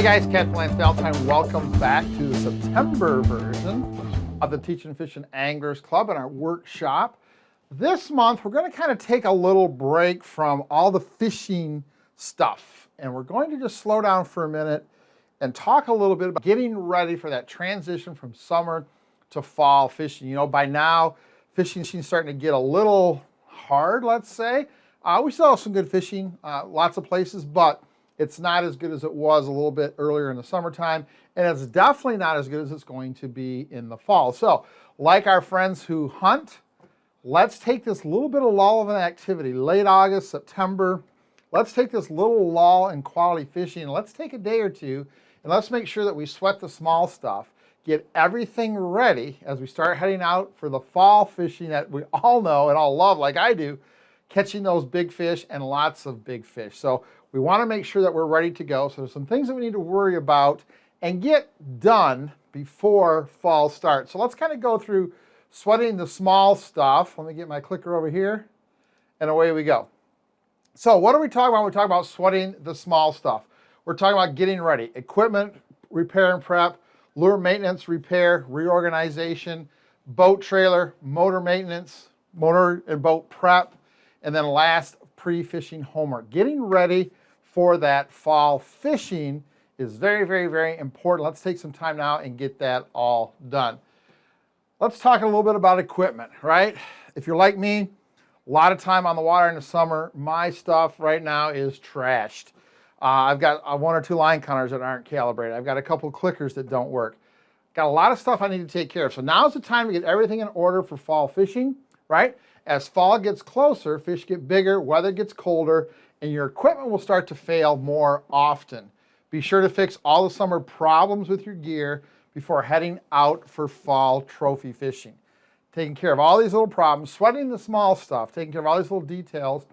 guys, Captain Lance Valentine. Welcome back to the September version of the Teaching Fishing Anglers Club and our workshop. This month, we're going to kind of take a little break from all the fishing stuff, and we're going to just slow down for a minute and talk a little bit about getting ready for that transition from summer to fall fishing. You know, by now, fishing is starting to get a little hard, let's say. We still have some good fishing, lots of places, but it's not as good as it was a little bit earlier in the summertime, and it's definitely not as good as it's going to be in the fall. So, like our friends who hunt, let's take this little bit of lull of an activity, late August, September. Let's take this little lull in quality fishing, and let's take a day or two, and let's make sure that we sweat the small stuff, get everything ready as we start heading out for the fall fishing that we all know and all love, like I do, catching those big fish and lots of big fish. So we want to make sure that we're ready to go. So there's some things that we need to worry about and get done before fall starts. So let's kind of go through sweating the small stuff. Let me get my clicker over here, and away we go. So what are we talking about when we talk about sweating the small stuff? We're talking about getting ready. Equipment, repair and prep, lure maintenance, repair, reorganization, boat trailer, motor maintenance, motor and boat prep, and then last, pre-fishing homework. Getting ready for that fall fishing is very, very, very important. Let's take some time now and get that all done. Let's talk a little bit about equipment, right? If you're like me, a lot of time on the water in the summer, my stuff right now is trashed. I've got one or two line counters that aren't calibrated. I've got a couple clickers that don't work. Got a lot of stuff I need to take care of. So now's the time to get everything in order for fall fishing, right? As fall gets closer, fish get bigger, weather gets colder, and your equipment will start to fail more often. Be sure to fix all the summer problems with your gear before heading out for fall trophy fishing. Taking care of all these little problems, sweating the small stuff, taking care of all these little details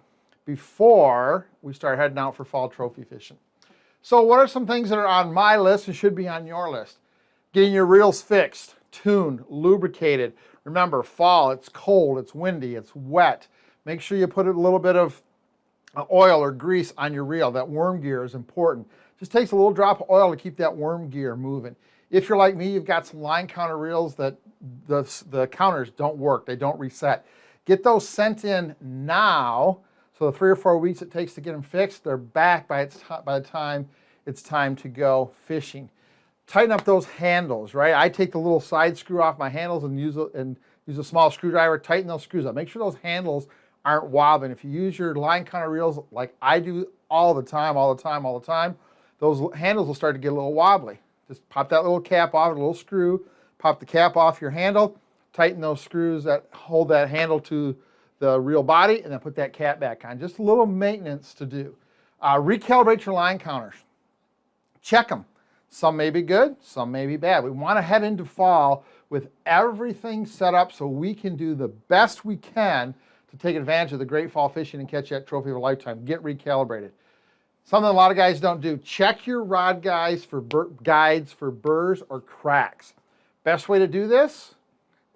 before we start heading out for fall trophy fishing. So what are some things that are on my list and should be on your list? Getting your reels fixed, tuned, lubricated. Remember, fall, it's cold, it's windy, it's wet. Make sure you put a little bit of oil or grease on your reel. That worm gear is important. Just takes a little drop of oil to keep that worm gear moving. If you're like me, you've got some line counter reels that the counters don't work, they don't reset. Get those sent in now, so the 3 or 4 weeks it takes to get them fixed, they're back by the time it's time to go fishing. Tighten up those handles, right? I take the little side screw off my handles and use a small screwdriver, tighten those screws up. Make sure those handles aren't wobbling. If you use your line counter reels like I do all the time, those handles will start to get a little wobbly. Just pop that little cap off, a little screw, pop the cap off your handle, tighten those screws that hold that handle to the reel body, and then put that cap back on. Just a little maintenance to do. Recalibrate your line counters. Check them. Some may be good, some may be bad. We want to head into fall with everything set up so we can do the best we can to take advantage of the great fall fishing and catch that trophy of a lifetime. Get recalibrated. Something a lot of guys don't do. Check your rod guides for burrs or cracks. Best way to do this,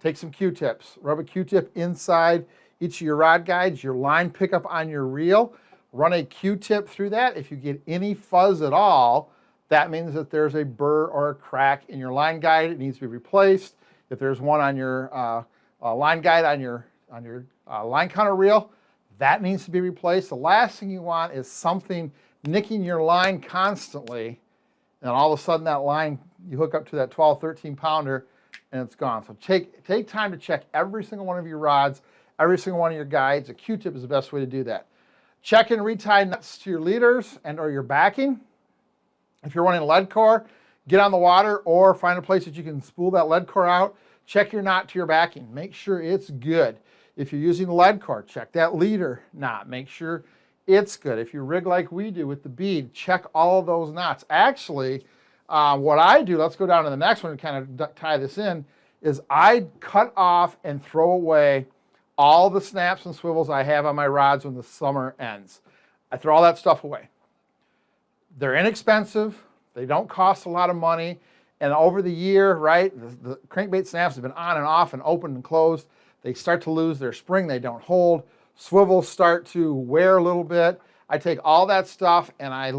take some Q-tips. Rub a Q-tip inside each of your rod guides, your line pickup on your reel. Run a Q-tip through that. If you get any fuzz at all, that means that there's a burr or a crack in your line guide. It needs to be replaced. If there's one on your line guide on your line counter reel, that needs to be replaced. The last thing you want is something nicking your line constantly, and all of a sudden that line, you hook up to that 12, 13 pounder, and it's gone. So take time to check every single one of your rods, every single one of your guides. A Q-tip is the best way to do that. Check and retie nuts to your leaders and or your backing. If you're running lead core, get on the water or find a place that you can spool that lead core out. Check your knot to your backing. Make sure it's good. If you're using lead core, check that leader knot. Make sure it's good. If you rig like we do with the bead, check all of those knots. Actually, what I do, let's go down to the next one and kind of tie this in, is I cut off and throw away all the snaps and swivels I have on my rods when the summer ends. I throw all that stuff away. They're inexpensive, they don't cost a lot of money, and over the year, right, the crankbait snaps have been on and off and open and closed. They start to lose their spring, they don't hold. Swivels start to wear a little bit. I take all that stuff and I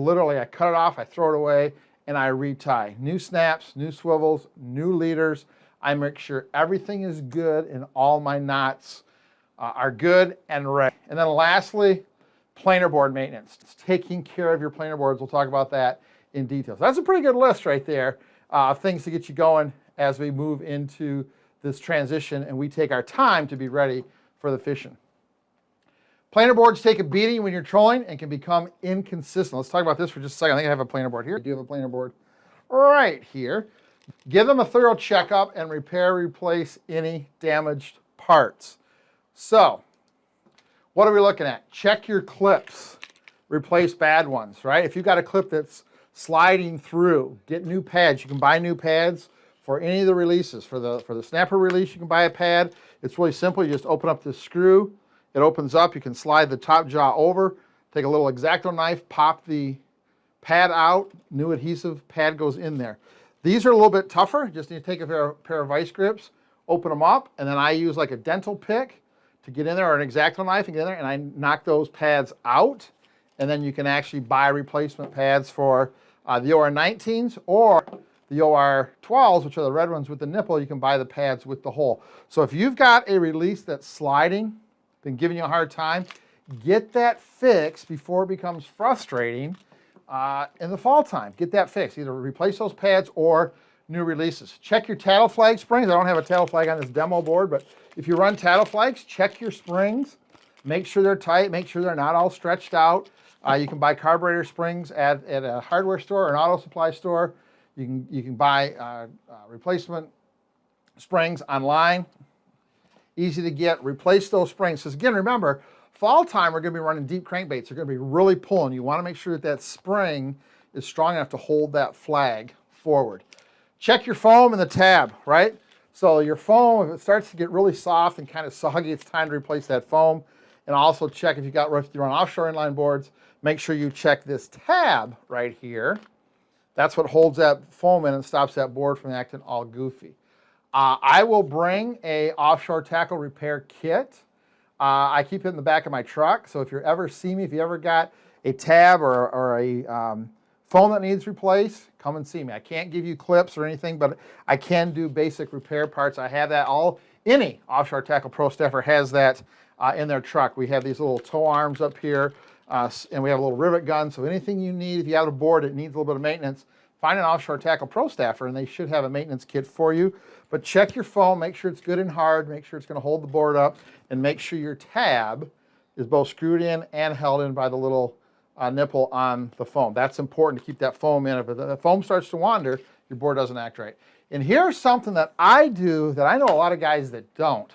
cut it off, I throw it away, and I retie. New snaps, new swivels, new leaders. I make sure everything is good and all my knots are good and ready. And then lastly, planer board maintenance. It's taking care of your planer boards. We'll talk about that in detail. So that's a pretty good list right there of things to get you going as we move into this transition and we take our time to be ready for the fishing. Planer boards take a beating when you're trolling and can become inconsistent. Let's talk about this for just a second. I think I have a planer board here. I do have a planer board right here. Give them a thorough checkup and repair, replace any damaged parts. So, what are we looking at? Check your clips. Replace bad ones, right? If you've got a clip that's sliding through, get new pads. You can buy new pads for any of the releases. For the snapper release, you can buy a pad. It's really simple. You just open up this screw. It opens up. You can slide the top jaw over. Take a little X-Acto knife, pop the pad out. New adhesive pad goes in there. These are a little bit tougher. You just need to take a pair of vice grips, open them up, and then I use like a dental pick to get in there, or an X-Acto knife and get in there, and I knock those pads out. And then you can actually buy replacement pads for the OR19s or the OR12s, which are the red ones with the nipple. You can buy the pads with the hole. So if you've got a release that's sliding, been giving you a hard time, get that fixed before it becomes frustrating in the fall time. Get that fixed. Either replace those pads or new releases. Check your tattle flag springs. I don't have a tattle flag on this demo board, but if you run tattle flags, check your springs. Make sure they're tight. Make sure they're not all stretched out. You can buy carburetor springs at a hardware store or an auto supply store. You can buy replacement springs online. Easy to get. Replace those springs. Because again, remember, fall time we're going to be running deep crankbaits. They're going to be really pulling. You want to make sure that that spring is strong enough to hold that flag forward. Check your foam and the tab, right? So your foam, if it starts to get really soft and kind of soggy, it's time to replace that foam. And also check if you run offshore inline boards, make sure you check this tab right here. That's what holds that foam in and stops that board from acting all goofy. I will bring a offshore tackle repair kit. I keep it in the back of my truck, so if you ever see me, if you ever got a tab or a foam that needs replaced, come and see me. I can't give you clips or anything, but I can do basic repair parts. I have that any Offshore Tackle Pro staffer has that in their truck. We have these little tow arms up here, and we have a little rivet gun, so anything you need, if you have a board that needs a little bit of maintenance, find an Offshore Tackle Pro staffer, and they should have a maintenance kit for you. But check your foam, make sure it's good and hard, make sure it's going to hold the board up, and make sure your tab is both screwed in and held in by the little nipple on the foam. That's important to keep that foam in. If the foam starts to wander, your board doesn't act right. And here's something that I do that I know a lot of guys that don't.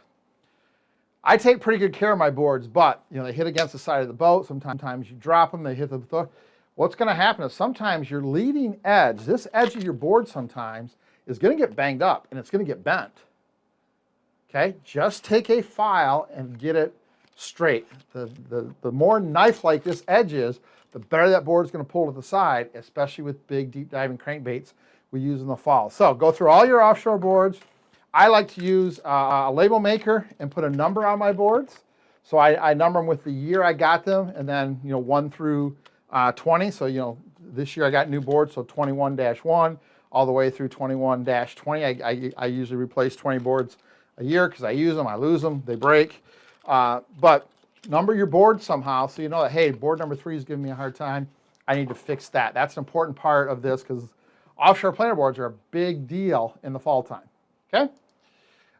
I take pretty good care of my boards, but they hit against the side of the boat. Sometimes you drop them, they hit the. What's going to happen is sometimes your leading edge, this edge of your board sometimes, is going to get banged up and it's going to get bent. Okay, just take a file and get it straight. The more knife-like this edge is, the better that board is going to pull to the side, especially with big deep diving crankbaits we use in the fall. So go through all your offshore boards. I like to use a label maker and put a number on my boards. So I number them with the year I got them, and then 1 through 20. So this year I got new boards, so 21-1 all the way through 21-20. I usually replace 20 boards a year because I use them, I lose them, they break. But number your board somehow so you know that, hey, board number 3 is giving me a hard time. I need to fix that. That's an important part of this because offshore planer boards are a big deal in the fall time. Okay?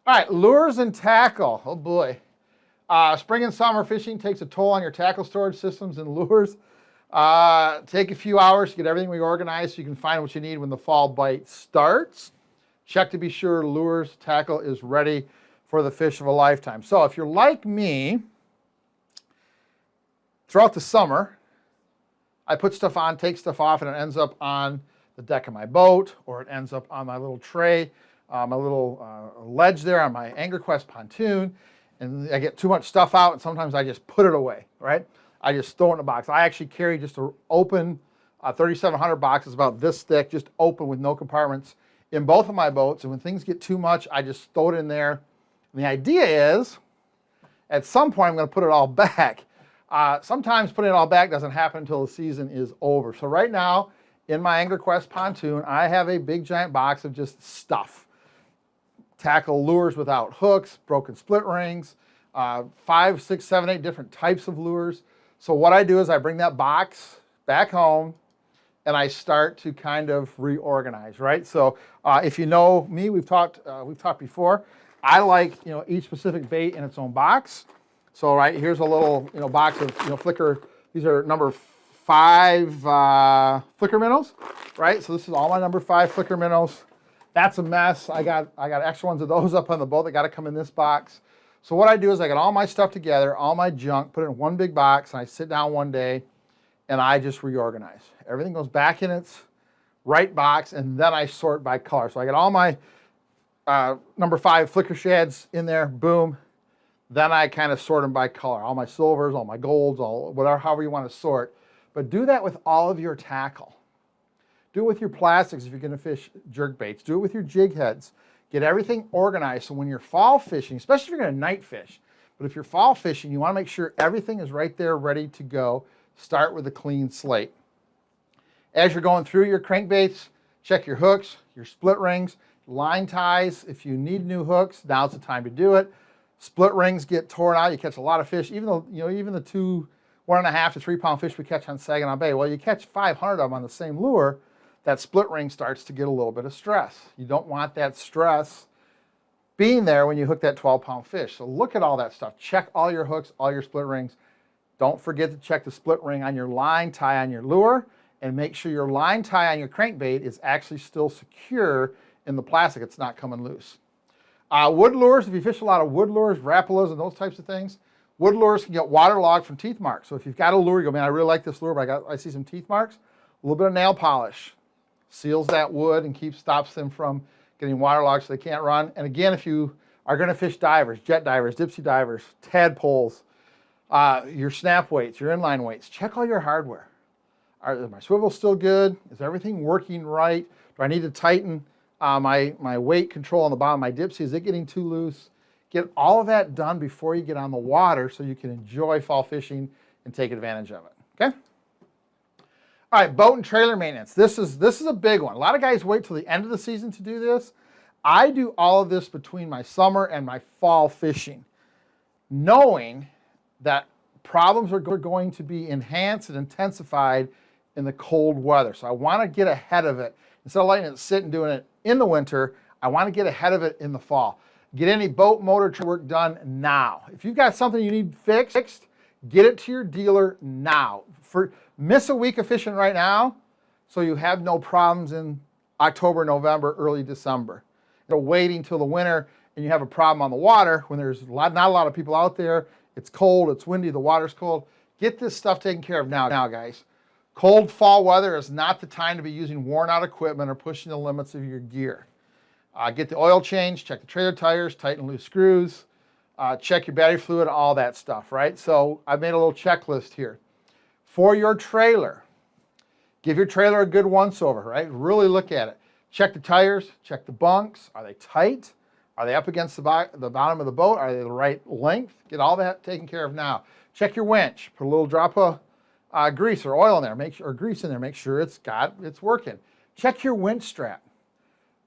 All right, lures and tackle. Oh boy. Spring and summer fishing takes a toll on your tackle storage systems and lures. Take a few hours to get everything reorganized so you can find what you need when the fall bite starts. Check to be sure lures, tackle is ready for the fish of a lifetime. So if you're like me, throughout the summer, I put stuff on, take stuff off, and it ends up on the deck of my boat, or it ends up on my little tray, my little ledge there on my AnglerQuest pontoon, and I get too much stuff out, and sometimes I just put it away, right? I just throw it in a box. I actually carry just an open 3700 box. It's about this thick, just open with no compartments in both of my boats, and when things get too much, I just throw it in there. And the idea is, at some point, I'm going to put it all back. Sometimes putting it all back doesn't happen until the season is over. So right now, in my Angler Quest pontoon, I have a big giant box of just stuff. Tackle lures without hooks, broken split rings, 5, 6, 7, 8 different types of lures. So what I do is I bring that box back home and I start to kind of reorganize, right? So if you know me, we've talked before. I like each specific bait in its own box. So right here's a little box of flicker. These are number 5 flicker minnows, right? So this is all my number 5 flicker minnows. That's a mess. I got extra ones of those up on the boat that got to come in this box. So what I do is I get all my stuff together, all my junk, put it in one big box, and I sit down one day and I just reorganize. Everything goes back in its right box, and then I sort by color. So I get all my number 5 flicker shads in there, boom. Then I kind of sort them by color. All my silvers, all my golds, all whatever, however you want to sort. But do that with all of your tackle. Do it with your plastics if you're going to fish jerk baits. Do it with your jig heads. Get everything organized so when you're fall fishing, especially if you're going to night fish, but if you're fall fishing, you want to make sure everything is right there ready to go. Start with a clean slate. As you're going through your crankbaits, check your hooks, your split rings, line ties. If you need new hooks, now's the time to do it. Split rings get torn out. You catch a lot of fish, even though even the 1.5 to 3 pound fish we catch on Saginaw Bay. Well, you catch 500 of them on the same lure. That split ring starts to get a little bit of stress. You don't want that stress being there when you hook that 12-pound fish. So look at all that stuff. Check all your hooks, all your split rings. Don't forget to check the split ring on your line tie on your lure, and make sure your line tie on your crankbait is actually still secure in the plastic. It's not coming loose. Wood lures, if you fish a lot of wood lures, Rapalas and those types of things, wood lures can get waterlogged from teeth marks. So if you've got a lure, you go, man, I really like this lure, but I see some teeth marks, a little bit of nail polish seals that wood and stops them from getting waterlogged so they can't run. And again, if you are going to fish divers, jet divers, dipsy divers, tadpoles, your snap weights, your inline weights, check all your hardware. Is my swivel still good? Is everything working right? Do I need to tighten my weight control on the bottom of my dipsy? Is it getting too loose? Get all of that done before you get on the water so you can enjoy fall fishing and take advantage of it, okay? All right, boat and trailer maintenance. This is a big one. A lot of guys wait till the end of the season to do this. I do all of this between my summer and my fall fishing, knowing that problems are going to be enhanced and intensified in the cold weather. So I want to get ahead of it. Instead of letting it sit and doing it in the winter, I want to get ahead of it in the fall. Get any boat motor work done now. If you've got something you need fixed, get it to your dealer now. Miss a week of fishing right now so you have no problems in October, November, early December. Instead of waiting till the winter and you have a problem on the water when there's not a lot of people out there, it's cold, it's windy, the water's cold. Get this stuff taken care of now, guys. Cold fall weather is not the time to be using worn out equipment or pushing the limits of your gear. Get the oil change, check the trailer tires, tighten loose screws, check your battery fluid, all that stuff, right? So I've made a little checklist here. For your trailer, give your trailer a good once-over, right? Really look at it. Check the tires, check the bunks. Are they tight? Are they up against the bottom of the boat? Are they the right length? Get all that taken care of now. Check your winch. Put a little drop of grease or oil in there, or grease in there. Make sure it's working. Check your winch strap.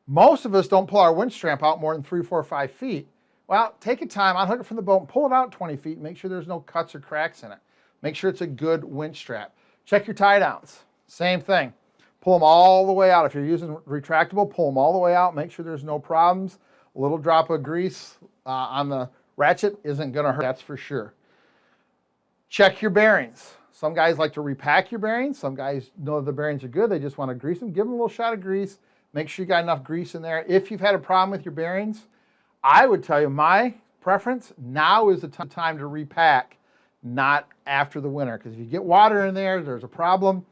Most of us don't pull our winch strap out more than 3, 4, 5 feet. Well, take your time, unhook it from the boat and pull it out 20 feet. Make sure there's no cuts or cracks in it. Make sure it's a good winch strap. Check your tie downs. Same thing. Pull them all the way out. If you're using retractable, pull them all the way out. Make sure there's no problems. A little drop of grease on the ratchet isn't going to hurt, that's for sure. Check your bearings. Some guys like to repack your bearings. Some guys know the bearings are good. They just want to grease them. Give them a little shot of grease. Make sure you got enough grease in there. If you've had a problem with your bearings, I would tell you my preference, now is the time to repack, not after the winter. Because if you get water in there, there's a problem.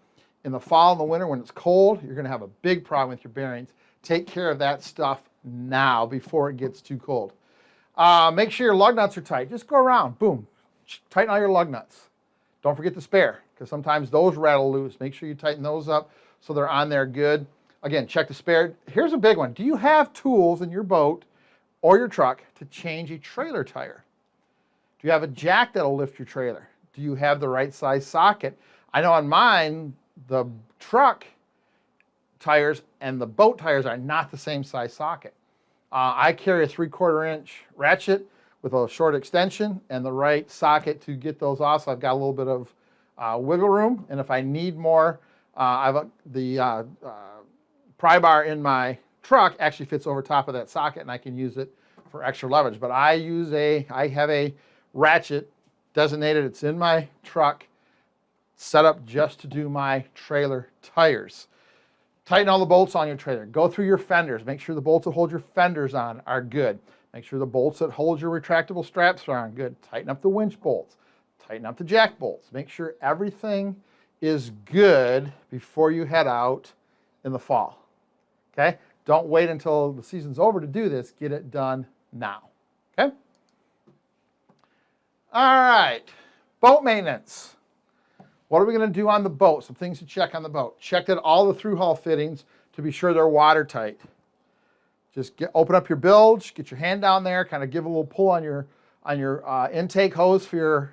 In the fall and the winter when it's cold, you're going to have a big problem with your bearings. Take care of that stuff now before it gets too cold. Make sure your lug nuts are tight. Just go around, boom, tighten all your lug nuts. Don't forget the spare, because sometimes those rattle loose. Make sure you tighten those up so they're on there good. Again, check the spare. Here's a big one. Do you have tools in your boat or your truck to change a trailer tire? Do you have a jack that'll lift your trailer? Do you have the right size socket? I know on mine, the truck tires and the boat tires are not the same size socket. I carry a 3/4 inch ratchet with a short extension and the right socket to get those off, so I've got a little bit of wiggle room. And if I need more, the pry bar in my truck actually fits over top of that socket, and I can use it for extra leverage. But I have a ratchet designated. It's in my truck, set up just to do my trailer tires. Tighten all the bolts on your trailer. Go through your fenders. Make sure the bolts that hold your fenders on are good. Make sure the bolts that hold your retractable straps are on good. Tighten up the winch bolts. Tighten up the jack bolts. Make sure everything is good before you head out in the fall. Okay? Don't wait until the season's over to do this. Get it done now. Okay? All right. Boat maintenance. What are we going to do on the boat? Some things to check on the boat. Check that all the through hull fittings to be sure they're watertight. Just open up your bilge, get your hand down there, kind of give a little pull on your intake hose for your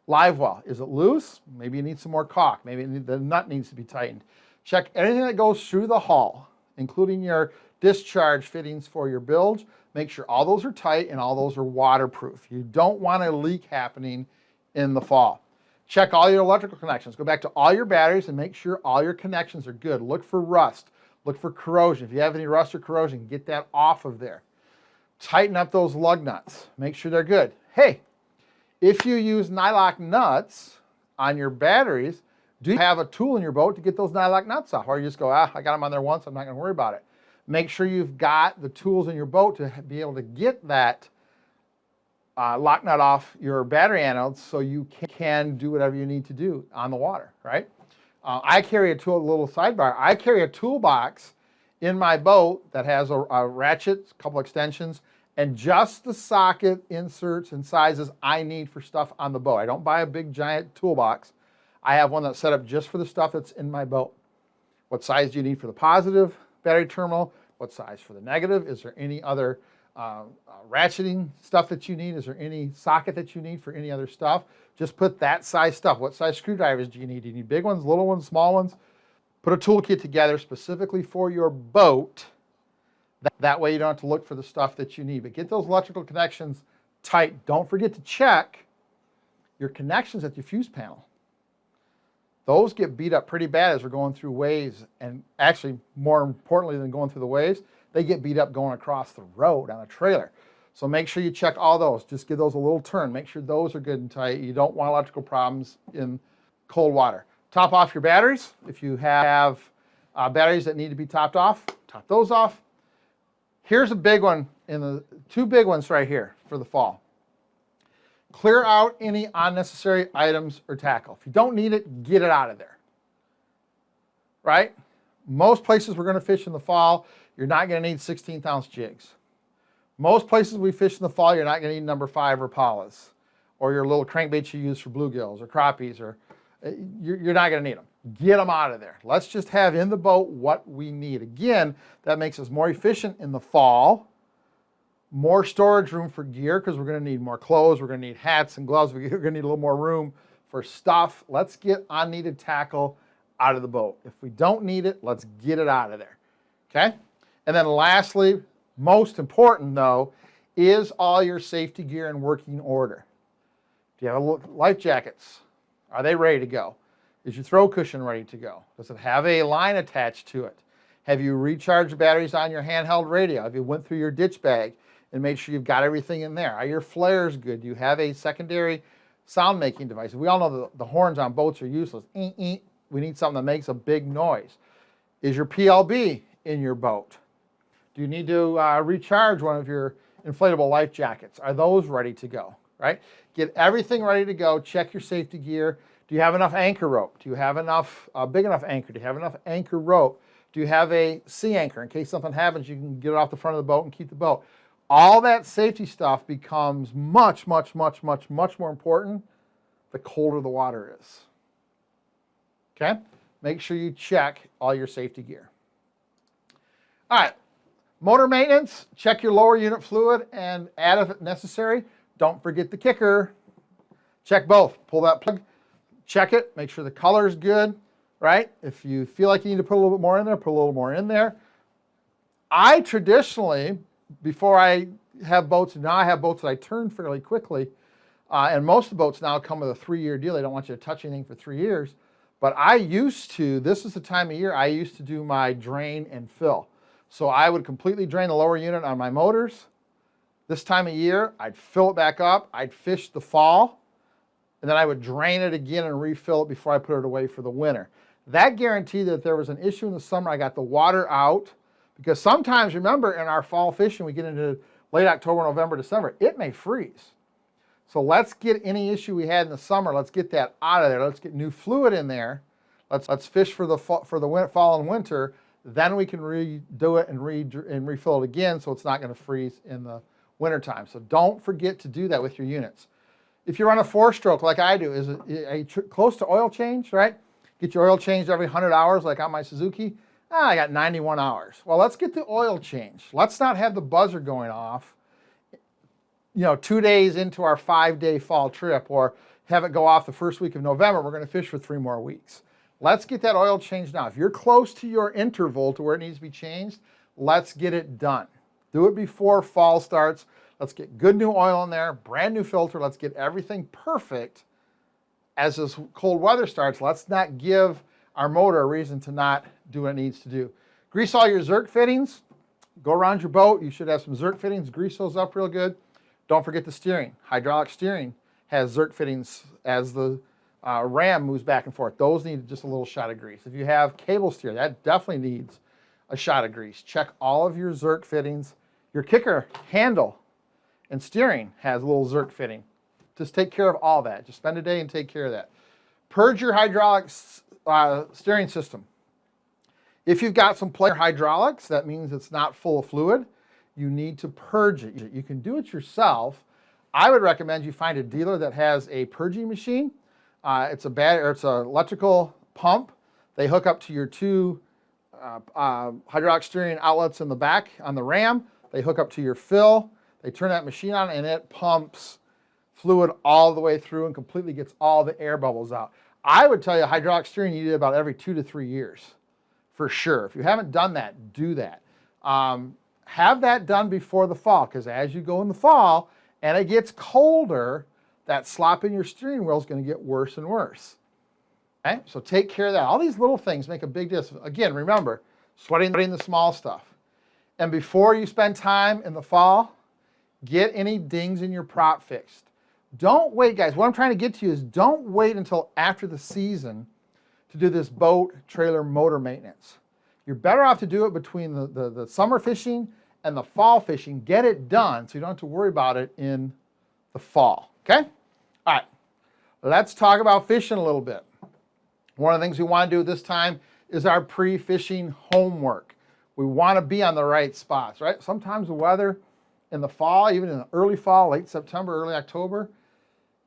live well. Is it loose? Maybe you need some more caulk. Maybe the nut needs to be tightened. Check anything that goes through the hull, including your discharge fittings for your bilge. Make sure all those are tight and all those are waterproof. You don't want a leak happening in the fall. Check all your electrical connections. Go back to all your batteries and make sure all your connections are good. Look for rust. Look for corrosion. If you have any rust or corrosion, get that off of there. Tighten up those lug nuts. Make sure they're good. Hey, if you use nylock nuts on your batteries, do you have a tool in your boat to get those nylock nuts off? Or you just go, I got them on there once, I'm not going to worry about it. Make sure you've got the tools in your boat to be able to get that lock nut off your battery anodes so you can do whatever you need to do on the water, right? I carry a little sidebar. I carry a toolbox in my boat that has a ratchet, a couple extensions, and just the socket inserts and sizes I need for stuff on the boat. I don't buy a big giant toolbox. I have one that's set up just for the stuff that's in my boat. What size do you need for the positive battery terminal? What size for the negative? Is there any other ratcheting stuff that you need? Is there any socket that you need for any other stuff? Just put that size stuff. What size screwdrivers do you need? Do you need big ones, little ones, small ones? Put a toolkit together specifically for your boat. That way you don't have to look for the stuff that you need. But get those electrical connections tight. Don't forget to check your connections at your fuse panel. Those get beat up pretty bad as we're going through waves, and actually more importantly than going through the waves, they get beat up going across the road on a trailer. So make sure you check all those. Just give those a little turn. Make sure those are good and tight. You don't want electrical problems in cold water. Top off your batteries. If you have batteries that need to be topped off, top those off. Here's a big one, two big ones right here for the fall. Clear out any unnecessary items or tackle. If you don't need it, get it out of there. Right? Most places we're going to fish in the fall, you're not going to need 16th ounce jigs. Most places we fish in the fall, you're not going to need number 5 Rapalas or your little crankbaits you use for bluegills or crappies, or you're not going to need them. Get them out of there. Let's just have in the boat what we need. Again, that makes us more efficient in the fall, more storage room for gear because we're going to need more clothes, we're going to need hats and gloves, we're going to need a little more room for stuff. Let's get unneeded tackle out of the boat. If we don't need it, let's get it out of there. Okay? And then lastly, most important though, is all your safety gear in working order. Do you have life jackets? Are they ready to go? Is your throw cushion ready to go? Does it have a line attached to it? Have you recharged batteries on your handheld radio? Have you went through your ditch bag and made sure you've got everything in there? Are your flares good? Do you have a secondary sound making device? We all know the horns on boats are useless. We need something that makes a big noise. Is your PLB in your boat? Do you need to recharge one of your inflatable life jackets? Are those ready to go, right? Get everything ready to go. Check your safety gear. Do you have enough anchor rope? Do you have enough, big enough anchor? Do you have enough anchor rope? Do you have a sea anchor? In case something happens, you can get it off the front of the boat and keep the boat. All that safety stuff becomes much, much, much, much, much more important the colder the water is. Okay? Make sure you check all your safety gear. All right. Motor maintenance, check your lower unit fluid and add if necessary. Don't forget the kicker. Check both. Pull that plug, check it, make sure the color is good, right? If you feel like you need to put a little bit more in there, put a little more in there. I traditionally, before I have boats, now I have boats that I turn fairly quickly, and most of the boats now come with a 3-year deal. They don't want you to touch anything for 3 years. But I used to, this is the time of year, I used to do my drain and fill. So I would completely drain the lower unit on my motors. This time of year, I'd fill it back up, I'd fish the fall, and then I would drain it again and refill it before I put it away for the winter. That guaranteed that if there was an issue in the summer, I got the water out. Because sometimes, remember, in our fall fishing, we get into late October, November, December, it may freeze. So let's get any issue we had in the summer, let's get that out of there. Let's get new fluid in there. Let's fish for the fall and winter. Then we can redo it and refill it again so it's not going to freeze in the wintertime. So don't forget to do that with your units. If you run a 4-stroke like I do, is it close to oil change, right? Get your oil changed every 100 hours like on my Suzuki. I got 91 hours. Well, let's get the oil changed. Let's not have the buzzer going off, 2 days into our 5-day fall trip, or have it go off the first week of November. We're going to fish for 3 more weeks. Let's get that oil changed now. If you're close to your interval to where it needs to be changed, let's get it done. Do it before fall starts. Let's get good new oil in there, brand new filter. Let's get everything perfect as this cold weather starts. Let's not give our motor a reason to not do what it needs to do. Grease all your Zerk fittings. Go around your boat. You should have some Zerk fittings. Grease those up real good. Don't forget the steering. Hydraulic steering has Zerk fittings as the ram moves back and forth. Those need just a little shot of grease. If you have cable steer, that definitely needs a shot of grease. Check all of your Zerk fittings. Your kicker handle and steering has a little Zerk fitting. Just take care of all that. Just spend a day and take care of that. Purge your hydraulic steering system. If you've got some player hydraulics, that means it's not full of fluid. You need to purge it. You can do it yourself. I would recommend you find a dealer that has a purging machine. It's an electrical pump. They hook up to your 2 hydraulic steering outlets in the back on the ram. They hook up to your fill. They turn that machine on and it pumps fluid all the way through and completely gets all the air bubbles out. I would tell you hydraulic steering you need about every 2 to 3 years for sure. If you haven't done that, do that. Have that done before the fall, because as you go in the fall and it gets colder, that slop in your steering wheel is going to get worse and worse. Okay? So take care of that. All these little things make a big difference. Again, remember, sweating the small stuff. And before you spend time in the fall, get any dings in your prop fixed. Don't wait, guys. What I'm trying to get to you is don't wait until after the season to do this boat, trailer, motor maintenance. You're better off to do it between the summer fishing and the fall fishing. Get it done so you don't have to worry about it in the fall, okay? All right, let's talk about fishing a little bit. One of the things we want to do at this time is our pre-fishing homework. We want to be on the right spots, right? Sometimes the weather in the fall, even in the early fall, late September, early October,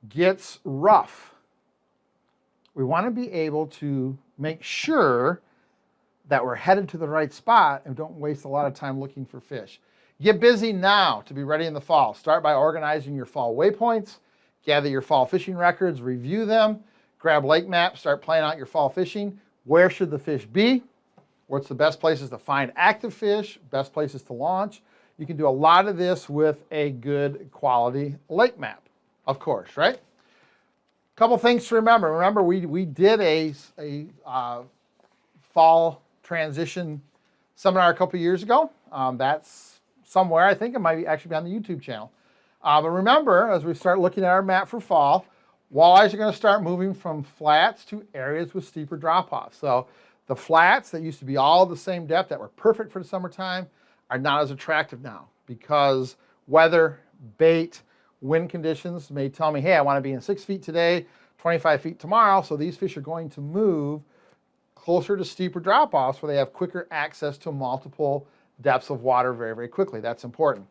gets rough. We want to be able to make sure that we're headed to the right spot and don't waste a lot of time looking for fish. Get busy now to be ready in the fall. Start by organizing your fall waypoints, gather your fall fishing records, review them, grab lake maps, start planning out your fall fishing. Where should the fish be? What's the best places to find active fish, best places to launch? You can do a lot of this with a good quality lake map, of course, right? Couple things to remember. Remember, we did a fall transition seminar a couple years ago. That's somewhere. I think it might actually be on the YouTube channel. But remember, as we start looking at our map for fall, walleyes are going to start moving from flats to areas with steeper drop-offs. So the flats that used to be all the same depth that were perfect for the summertime are not as attractive now because weather, bait, wind conditions may tell me, hey, I want to be in 6 feet today, 25 feet tomorrow. So these fish are going to move closer to steeper drop-offs where they have quicker access to multiple depths of water very, very quickly. That's important.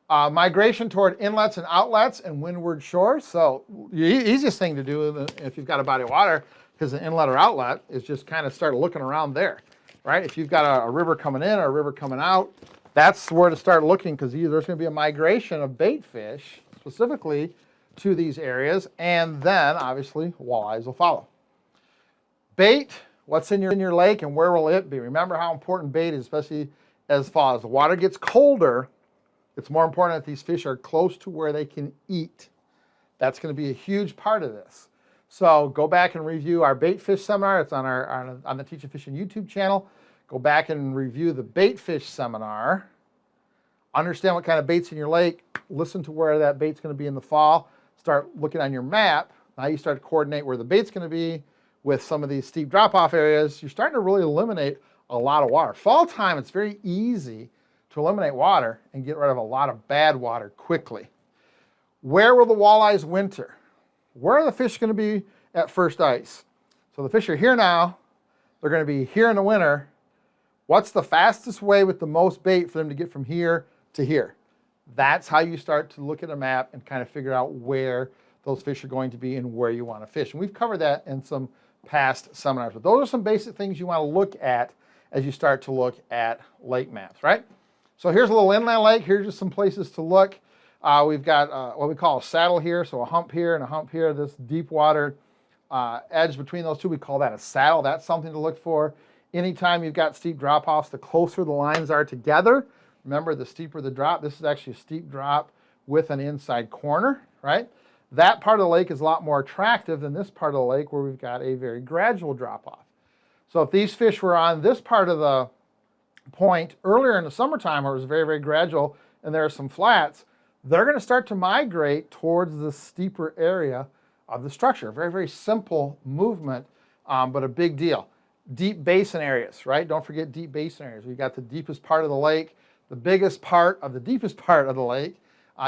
Migration toward inlets and outlets and windward shores. So the easiest thing to do if you've got a body of water, because an inlet or outlet, is just kind of start looking around there, right? If you've got a river coming in or a river coming out, that's where to start looking because there's going to be a migration of bait fish specifically to these areas, and then obviously walleyes will follow. Bait What's in your lake and where will it be? Remember how important bait is, especially as fall. As the water gets colder, it's more important that these fish are close to where they can eat. That's going to be a huge part of this. So go back and review our bait fish seminar. It's on the Teaching Fishing YouTube channel. Go back and review the bait fish seminar. Understand what kind of bait's in your lake. Listen to where that bait's going to be in the fall. Start looking on your map. Now you start to coordinate where the bait's going to be with some of these steep drop-off areas. You're starting to really eliminate a lot of water. Fall time, it's very easy to eliminate water and get rid of a lot of bad water quickly. Where will the walleyes winter? Where are the fish going to be at first ice? So the fish are here now. They're going to be here in the winter. What's the fastest way with the most bait for them to get from here to here? That's how you start to look at a map and kind of figure out where those fish are going to be and where you want to fish. And we've covered that in some past seminars. But those are some basic things you want to look at as you start to look at lake maps, right? So here's a little inland lake. Here's just some places to look. We've got what we call a saddle here, so a hump here and a hump here. This deep water edge between those two, we call that a saddle. That's something to look for. Anytime you've got steep drop-offs, the closer the lines are together. Remember, the steeper the drop. This is actually a steep drop with an inside corner, right? That part of the lake is a lot more attractive than this part of the lake where we've got a very gradual drop-off. So if these fish were on this part of the point earlier in the summertime where it was very, very gradual and there are some flats, they're going to start to migrate towards the steeper area of the structure. Very, very simple movement, but a big deal. Deep basin areas, right? Don't forget deep basin areas. We've got the deepest part of the lake. The biggest part of the deepest part of the lake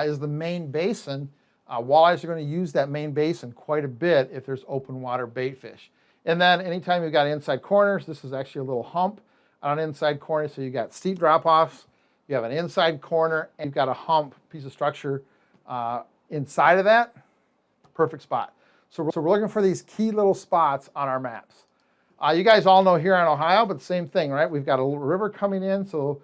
is the main basin. Walleyes are going to use that main basin quite a bit if there's open water bait fish. And then anytime you've got inside corners, this is actually a little hump on an inside corner. So you've got steep drop-offs, you have an inside corner, and you've got a hump piece of structure inside of that. Perfect spot. So we're looking for these key little spots on our maps. You guys all know Huron, Ohio, but the same thing, right? We've got a little river coming in, so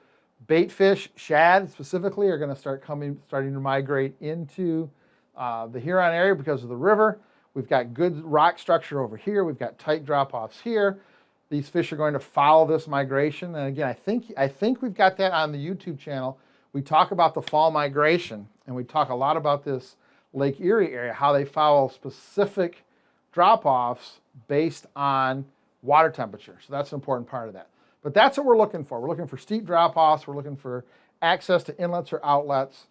bait fish, shad specifically, are going to starting to migrate into the Huron area because of the river. We've got good rock structure over here. We've got tight drop-offs here. These fish are going to follow this migration. And again, I think we've got that on the YouTube channel. We talk about the fall migration, and we talk a lot about this Lake Erie area, how they follow specific drop-offs based on water temperature. So that's an important part of that. But that's what we're looking for. We're looking for steep drop-offs. We're looking for access to inlets or outlets,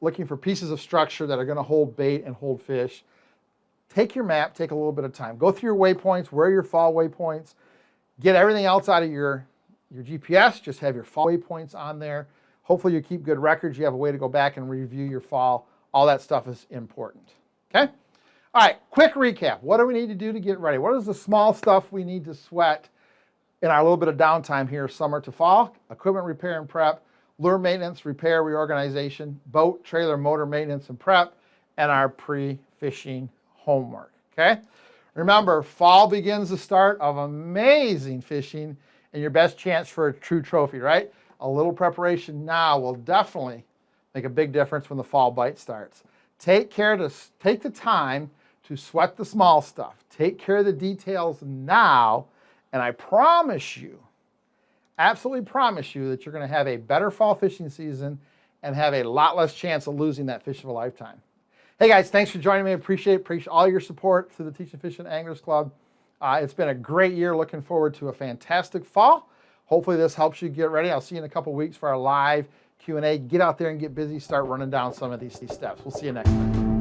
looking for pieces of structure that are going to hold bait and hold fish. Take your map, take a little bit of time. Go through your waypoints, where are your fall waypoints. Get everything else out of your GPS. Just have your fall waypoints on there. Hopefully you keep good records. You have a way to go back and review your fall. All that stuff is important, okay? All right, quick recap. What do we need to do to get ready? What is the small stuff we need to sweat in our little bit of downtime here, summer to fall? Equipment repair and prep, lure maintenance, repair, reorganization, boat, trailer, motor maintenance and prep, and our pre-fishing homework, okay? Remember, fall begins the start of amazing fishing and your best chance for a true trophy, right? A little preparation now will definitely make a big difference when the fall bite starts. Take the time to sweat the small stuff. Take care of the details now, and I promise you, absolutely promise you that you're going to have a better fall fishing season and have a lot less chance of losing that fish of a lifetime. Hey guys, thanks for joining me. I appreciate all your support through the Teaching Fishing Anglers Club. It's been a great year. Looking forward to a fantastic fall. Hopefully this helps you get ready. I'll see you in a couple weeks for our live Q&A. Get out there and get busy. Start running down some of these steps. We'll see you next time.